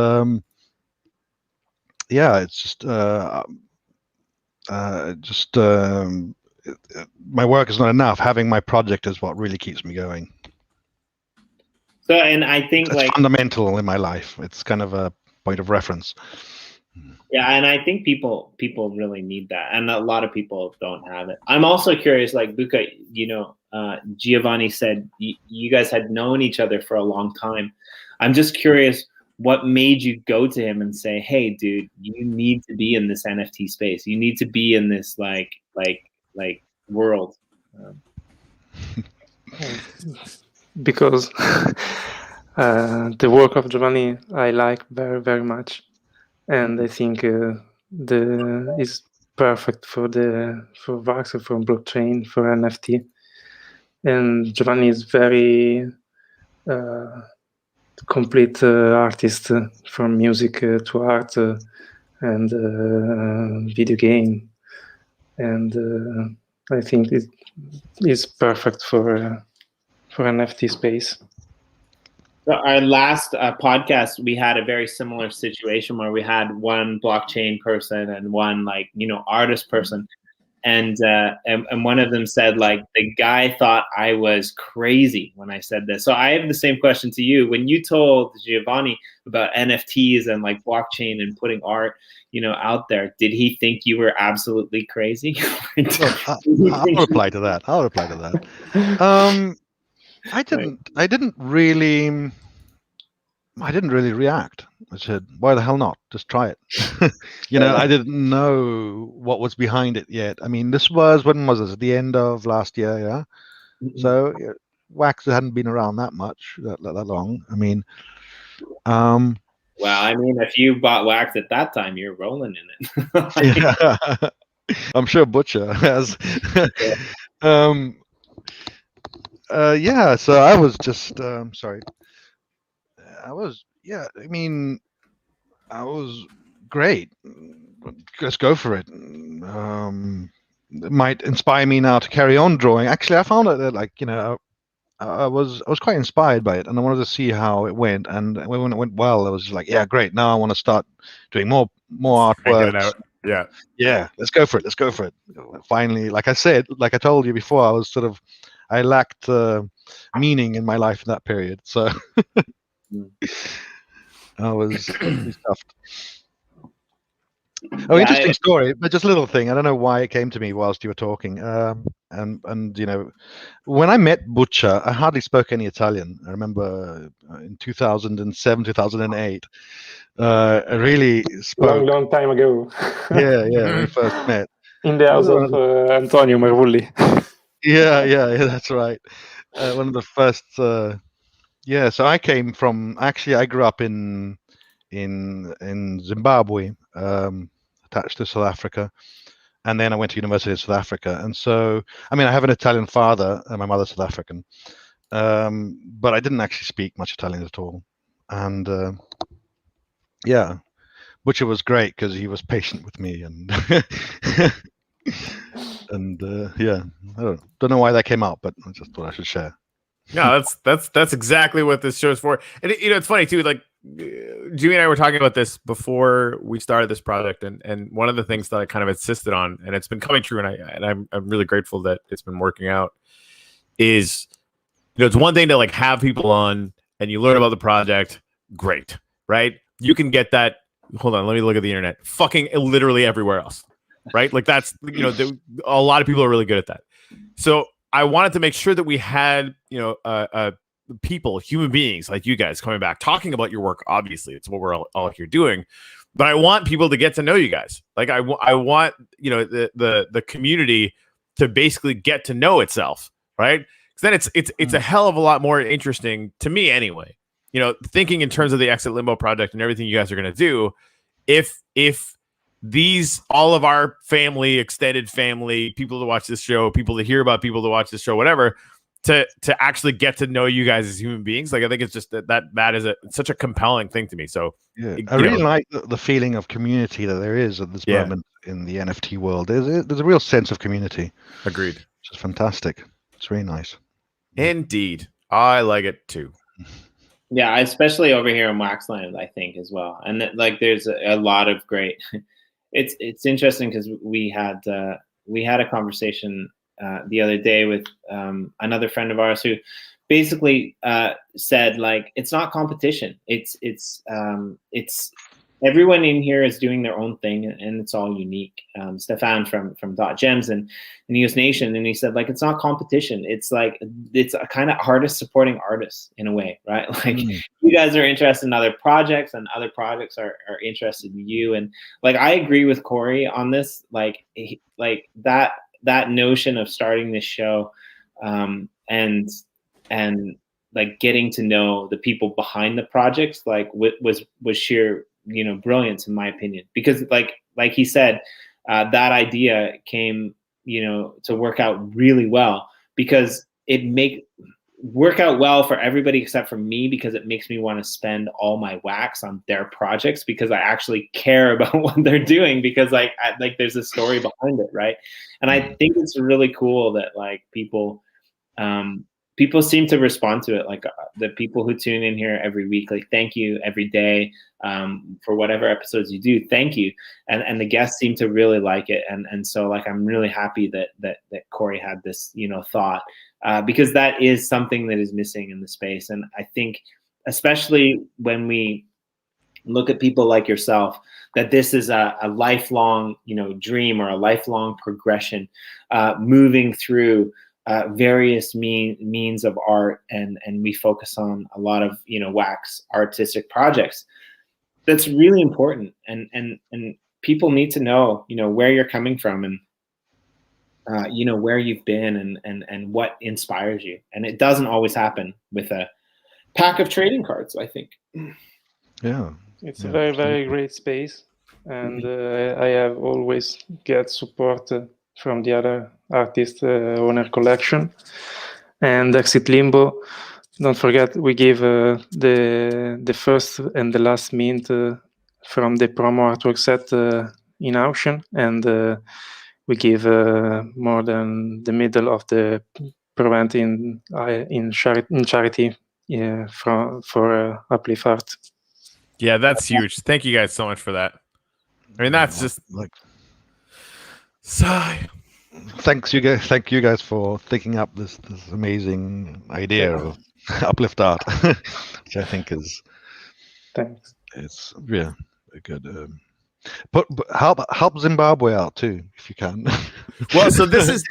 S4: yeah, it's just my work is not enough. Having my project is what really keeps me going.
S1: So, and I think
S4: it's fundamental in my life. It's kind of a point of reference.
S1: Yeah, and I think people really need that, and a lot of people don't have it. I'm also curious, like Buka, Giovanni said you guys had known each other for a long time. I'm just curious, what made you go to him and say, "Hey, dude, you need to be in this NFT space. You need to be in this like world."
S3: Because the work of Giovanni I like very, very much. And I think is perfect for Voxel, for blockchain, for NFT. And Giovanni is very complete artist, from music to art and video game. And I think it is perfect for NFT space.
S1: So our last podcast, we had a very similar situation where we had one blockchain person and one artist person, and one of them said like the guy thought I was crazy when I said this. So I have the same question to you. When you told Giovanni about NFTs and like blockchain and putting art, out there, did he think you were absolutely crazy?
S4: I'll reply to that. I didn't really. I didn't really react. I said, why the hell not? Just try it. I didn't know what was behind it yet. I mean, when was this? At the end of last year, yeah? So wax hadn't been around that much, that long. I mean,
S1: well, I mean, if you bought wax at that time, you're rolling in it.
S4: yeah. I'm sure Butcher has. So I was just sorry. I was great. Let's go for it. It might inspire me now to carry on drawing. Actually, I found out that I was quite inspired by it, and I wanted to see how it went. And when it went well, I was like, yeah, great. Now I want to start doing more artwork. Yeah, let's go for it. Finally, like I told you before, I lacked meaning in my life in that period, so I was stuffed. Interesting story, but just a little thing. I don't know why it came to me whilst you were talking. And when I met Butcher, I hardly spoke any Italian. I remember in 2007, 2008. I really spoke.
S3: Long time ago.
S4: Yeah, when we first met.
S3: In the house of Antonio Mervulli.
S4: Yeah, that's right. One of the first. So I came from. Actually, I grew up in Zimbabwe, attached to South Africa, and then I went to University of South Africa. And so, I mean, I have an Italian father, and my mother's South African, but I didn't actually speak much Italian at all. And Butcher was great because he was patient with me, and and I don't know why that came out, but I just thought I should share.
S2: No, that's exactly what this show is for. And it's funny too, like Jimmy and I were talking about this before we started this project, and one of the things that I kind of insisted on, and it's been coming true, and I'm really grateful that it's been working out, is it's one thing to like have people on and you learn about the project, great, right? You can get that. Hold on, let me look at the internet. Fucking literally everywhere else, right? Like that's a lot of people are really good at that. So I wanted to make sure that we had people, human beings like you guys coming back, talking about your work. Obviously, it's what we're all here doing. But I want people to get to know you guys. Like I want the community to basically get to know itself, right? Because then it's a hell of a lot more interesting to me anyway. Thinking in terms of the Exit Limbo project and everything you guys are going to do, if these, all of our family, extended family, people to watch this show, people to hear about, people to watch this show, whatever, to actually get to know you guys as human beings, like I think it's just that is such a compelling thing to me. So
S4: I really like the feeling of community that there is at this moment in the NFT world. There's a real sense of community.
S2: Agreed.
S4: Which is fantastic. It's really nice.
S2: Indeed, I like it too.
S1: Yeah, especially over here in Waxland, I think as well. And there's a lot of great. It's interesting because we had a conversation the other day with another friend of ours who basically said like it's not competition. It's everyone in here is doing their own thing and it's all unique. Stefan from .gems and Neos Nation, and he said like it's not competition. It's like it's a kind of artist supporting artists in a way, right? Like you guys are interested in other projects and other projects are interested in you. And like I agree with Corey on this, like that notion of starting this show and like getting to know the people behind the projects like was sheer brilliance in my opinion, because like he said, that idea came to work out really well because it work out well for everybody except for me, because it makes me want to spend all my wax on their projects because I actually care about what they're doing, because like there's a story behind it, right? And I think it's really cool that like people seem to respond to it. Like the people who tune in here every week, like thank you every day for whatever episodes you do. Thank you. And the guests seem to really like it. And so like, I'm really happy that Corey had this, thought because that is something that is missing in the space. And I think especially when we look at people like yourself, that this is a lifelong, dream or a lifelong progression, moving through various means of art, and we focus on a lot of wax artistic projects. That's really important, and people need to know where you're coming from, and where you've been, and what inspires you. And it doesn't always happen with a pack of trading cards, I think.
S4: Yeah,
S3: it's a very, very great space, and I have always get support from the other artist owner collection. And Exit Limbo, don't forget, we gave the first and the last mint from the promo artwork set in auction, and we give more than the middle of the prevent in charity for Uplift Art.
S2: Yeah, that's huge. Thank you guys so much for that. I mean, that's just
S4: like.
S2: Sigh.
S4: Thank you guys for thinking up this amazing idea of uplift art, which I think is
S3: Thanks.
S4: It's a good. But help Zimbabwe out too if you can.
S2: Well, so this is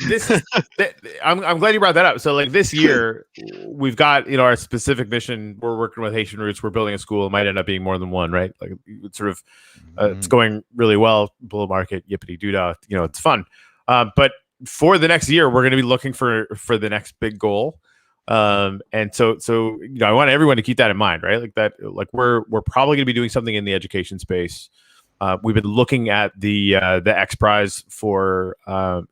S2: I'm glad you brought that up. So like this year we've got our specific mission. We're working with Haitian Roots. We're building a school. It might end up being more than one, right? Like it's sort of it's going really well. Bull market, yippity doodah. It's fun. But for the next year, we're going to be looking for the next big goal. And so I want everyone to keep that in mind, right? Like that, like we're probably going to be doing something in the education space. We've been looking at the X Prize for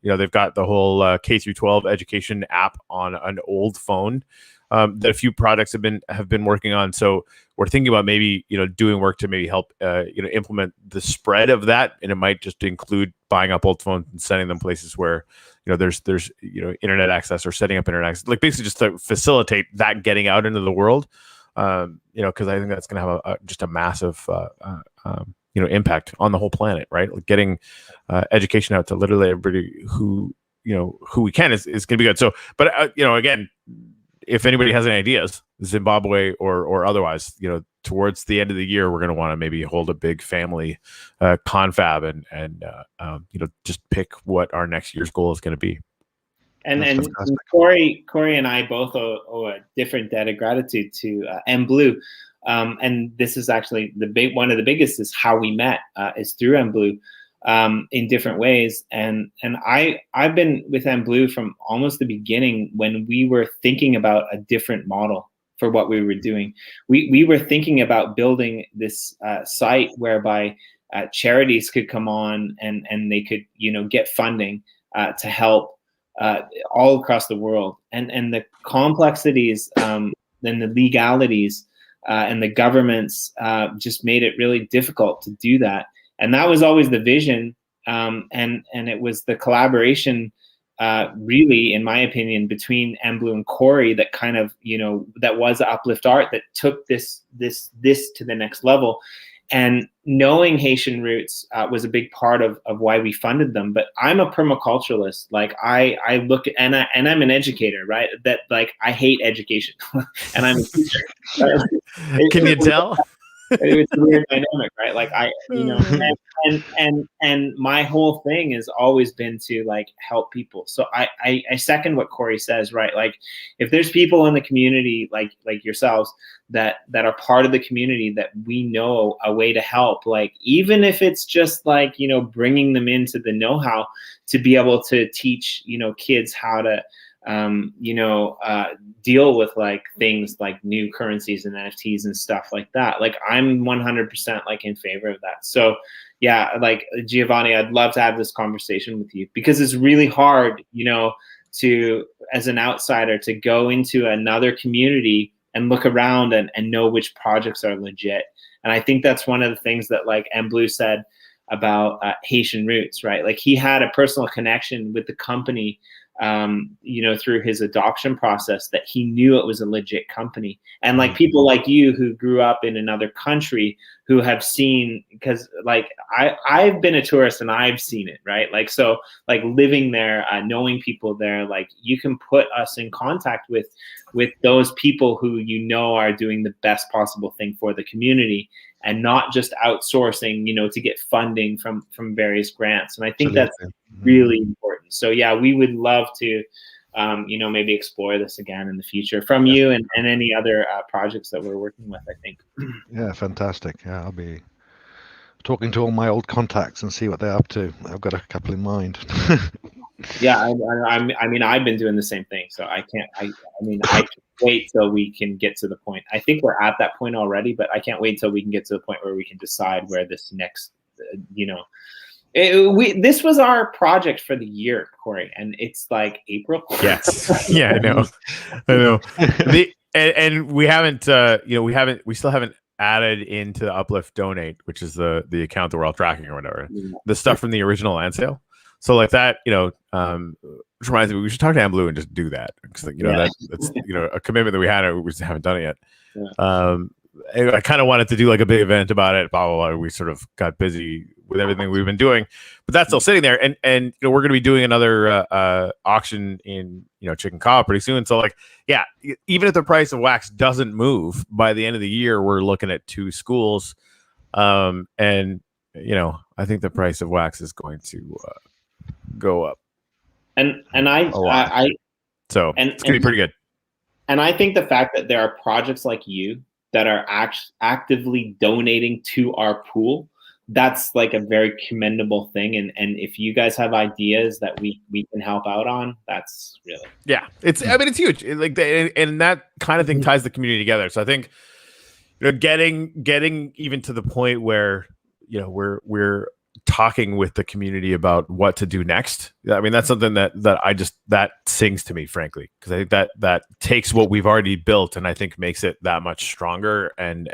S2: they've got the whole K through 12 education app on an old phone that a few products have been working on. So we're thinking about maybe doing work to maybe help implement the spread of that, and it might just include buying up old phones and sending them places where there's internet access, or setting up internet access, like basically just to facilitate that getting out into the world. Because I think that's going to have just a massive impact on the whole planet, right? Like getting education out to literally everybody who we can is going to be good. So, but again, if anybody has any ideas, Zimbabwe or otherwise, towards the end of the year, we're going to want to maybe hold a big family confab and just pick what our next year's goal is going to be.
S1: And Corey and I both owe a different debt of gratitude to MBlue. And this is actually one of the biggest is how we met is through MBlue in different ways. And I've been with MBlue from almost the beginning when we were thinking about a different model for what we were doing. We were thinking about building this site whereby charities could come on and they could get funding to help all across the world. And the complexities and the legalities and the governments just made it really difficult to do that. And that was always the vision. And it was the collaboration, really, in my opinion, between MBlue and Corey that kind of, that was Uplift Art that took this to the next level. And knowing Haitian Roots was a big part of why we funded them. But I'm a permaculturalist. Like I look at, and I'm an educator, right? That like I hate education, and I'm a teacher.
S2: Can you tell?
S1: It's a weird dynamic, right? Like and my whole thing has always been to like help people. So I second what Corey says, right? Like if there's people in the community like yourselves that are part of the community that we know a way to help, like even if it's just like bringing them into the know-how to be able to teach kids how to deal with like things like new currencies and NFTs and stuff like that. Like I'm 100% like in favor of that. So yeah, like Giovanni, I'd love to have this conversation with you because it's really hard, to, as an outsider, to go into another community and look around and know which projects are legit. And I think that's one of the things that like MBlue said about Haitian Roots, right? Like he had a personal connection with the company through his adoption process, that he knew it was a legit company. And like people like you who grew up in another country who have seen, because like I've been a tourist and I've seen it, right? Like, so like living there, knowing people there, like you can put us in contact with those people who are doing the best possible thing for the community and not just outsourcing, to get funding from various grants. And I think that's really important. So yeah, we would love to maybe explore this again in the future from you and any other projects that we're working with, I think.
S4: Yeah, fantastic. Yeah, I'll be talking to all my old contacts and see what they're up to. I've got a couple in mind.
S1: Yeah, I mean, I've been doing the same thing, so I can't. I can't wait till we can get to the point. I think we're at that point already, but I can't wait till we can get to the point where we can decide where this next, this was our project for the year, Corey, and it's like April.
S2: Yes. Yeah, I know. And we haven't, we still haven't added into the Uplift Donate, which is the account that we're all tracking or whatever. The stuff from the original land sale. So like that, which reminds me, we should talk to Blue and just do that because that's a commitment that we had. We just haven't done it yet. Yeah. I kind of wanted to do like a big event about it. Blah blah blah. We sort of got busy with everything we've been doing, but that's still sitting there. And we're going to be doing another auction in Chicken Cow pretty soon. So like, yeah, even if the price of wax doesn't move by the end of the year, we're looking at 2 schools, and I think the price of wax is going to go up.
S1: And
S2: so it's gonna be pretty good.
S1: And I think the fact that there are projects like you that are actively donating to our pool, that's like a very commendable thing. And if you guys have ideas that we can help out on, that's really
S2: it's huge. And that kind of thing ties the community together. So I think getting even to the point where we're talking with the community about what to do next. I mean, that's something that sings to me, frankly, because I think that takes what we've already built and I think makes it that much stronger and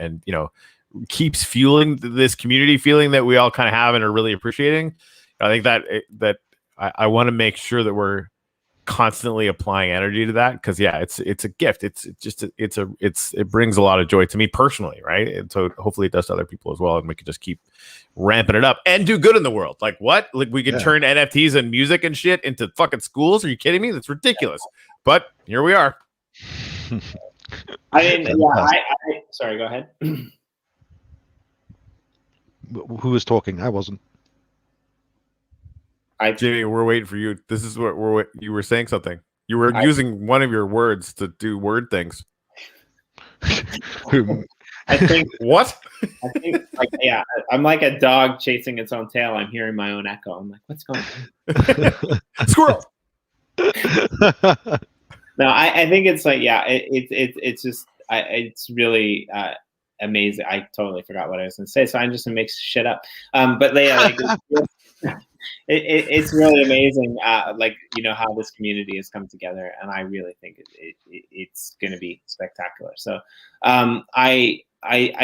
S2: keeps fueling this community feeling that we all kind of have and are really appreciating. I think that I want to make sure that we're constantly applying energy to that because it's a gift. It brings a lot of joy to me personally, right? And so hopefully it does to other people as well, and we can just keep ramping it up and do good in the world. Like what? Like we can turn NFTs and music and shit into fucking schools? Are you kidding me? That's ridiculous. But here we are.
S1: I mean, sorry, go ahead.
S4: Who was talking? I wasn't.
S2: Jimmy, we're waiting for you. This is what you were saying something. You were using one of your words to do word things.
S1: I think
S2: what?
S1: I think I'm like a dog chasing its own tail. I'm hearing my own echo. I'm like, what's going on?
S2: Squirrel.
S1: No, I think it's like it's just it's really amazing. I totally forgot what I was going to say, so I'm just gonna make shit up. But it's really amazing, how this community has come together, and I really think it's going to be spectacular. So, I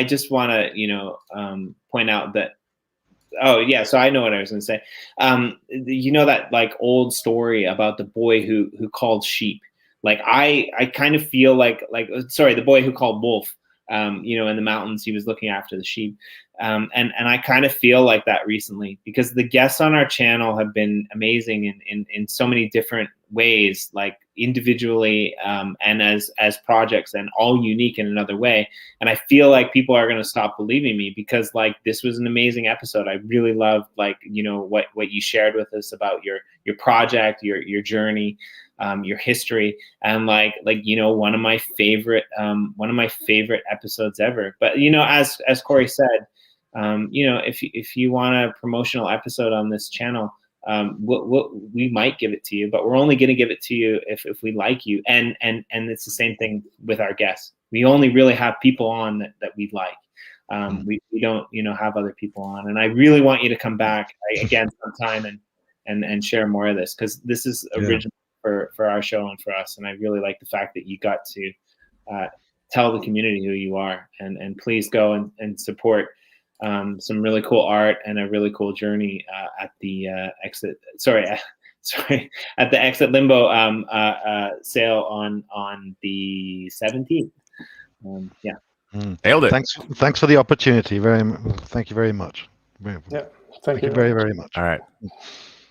S1: just want to point out that. Oh yeah, so I know what I was going to say. That like old story about the boy who called sheep. Like I kind of feel like the boy who called wolf. In the mountains, he was looking after the sheep. And I kind of feel like that recently because the guests on our channel have been amazing in so many different ways, like individually and as projects, and all unique in another way. And I feel like people are going to stop believing me because like this was an amazing episode. I really loved what you shared with us about your project, your journey. Your history, and one of my favorite episodes ever. But as Corey said, if you want a promotional episode on this channel, we might give it to you, but we're only going to give it to you if we like you. And it's the same thing with our guests. We only really have people on that we like. We don't have other people on. And I really want you to come back again sometime and share more of this because this is original. For our show and for us, and I really like the fact that you got to tell the community who you are, and please go and support some really cool art and a really cool journey at the Exit Limbo sale on the 17th.
S2: Nailed it.
S4: Thanks for the opportunity. Thank you very much.
S3: Thank you
S4: very, very much.
S2: All right.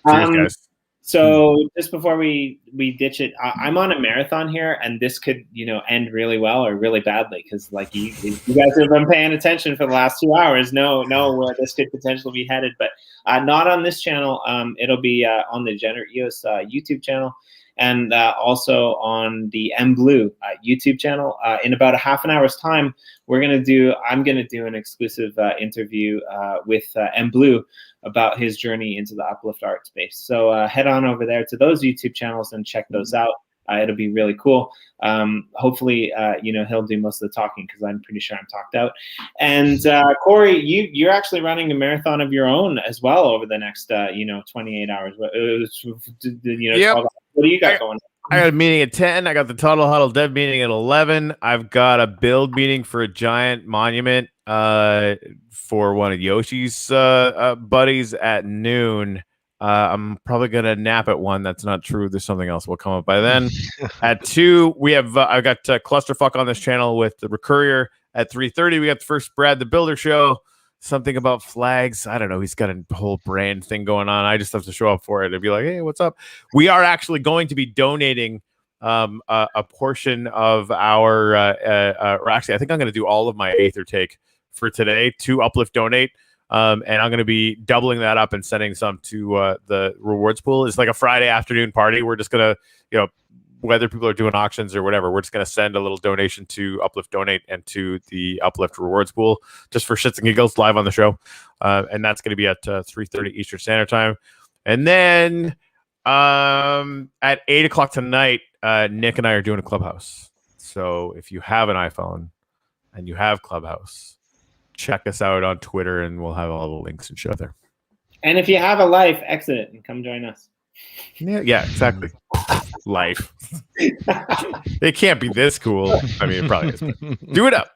S2: Cheers, guys.
S1: So just before we ditch it, I'm on a marathon here, and this could end really well or really badly because like you guys have been paying attention for the last 2 hours. Know where this could potentially be headed, but not on this channel. It'll be on the Degenerate EOS YouTube channel, and also on the mBlue YouTube channel. In about a half an hour's time, I'm gonna do an exclusive interview with mBlue about his journey into the uplift art space. So head on over there to those YouTube channels and check those out. It'll be really cool. Hopefully, he'll do most of the talking because I'm pretty sure I'm talked out. And Corey, you're actually running a marathon of your own as well over the next 28 hours. Yep. 12 hours. What do you got going on?
S2: I got a meeting at 10. I got the Total Huddle Dev meeting at 11. I've got a build meeting for a giant monument for one of Yoshi's buddies at noon. I'm probably gonna nap at 1. That's not true. There's something else will come up by then. At 2, we have I've got Clusterfuck on this channel with the Recurrier. At 3:30, we got the first Brad the Builder show. Something about flags. I don't know. He's got a whole brand thing going on. I just have to show up for it and be like, hey, what's up? We are actually going to be donating a portion of our or actually, I think I'm going to do all of my Aether take for today to Uplift Donate. And I'm going to be doubling that up and sending some to the rewards pool. It's like a Friday afternoon party. We're just going to, whether people are doing auctions or whatever, we're just going to send a little donation to Uplift Donate and to the Uplift rewards pool just for shits and giggles live on the show. And that's going to be at 3:30 Eastern Standard Time. And then at 8 o'clock tonight, Nick and I are doing a Clubhouse. So if you have an iPhone and you have Clubhouse, check us out on Twitter, and we'll have all the links and shit there.
S1: And if you have a life, exit it and come join us.
S2: Yeah, exactly. Life. It can't be this cool. I mean, it probably is. Do it up.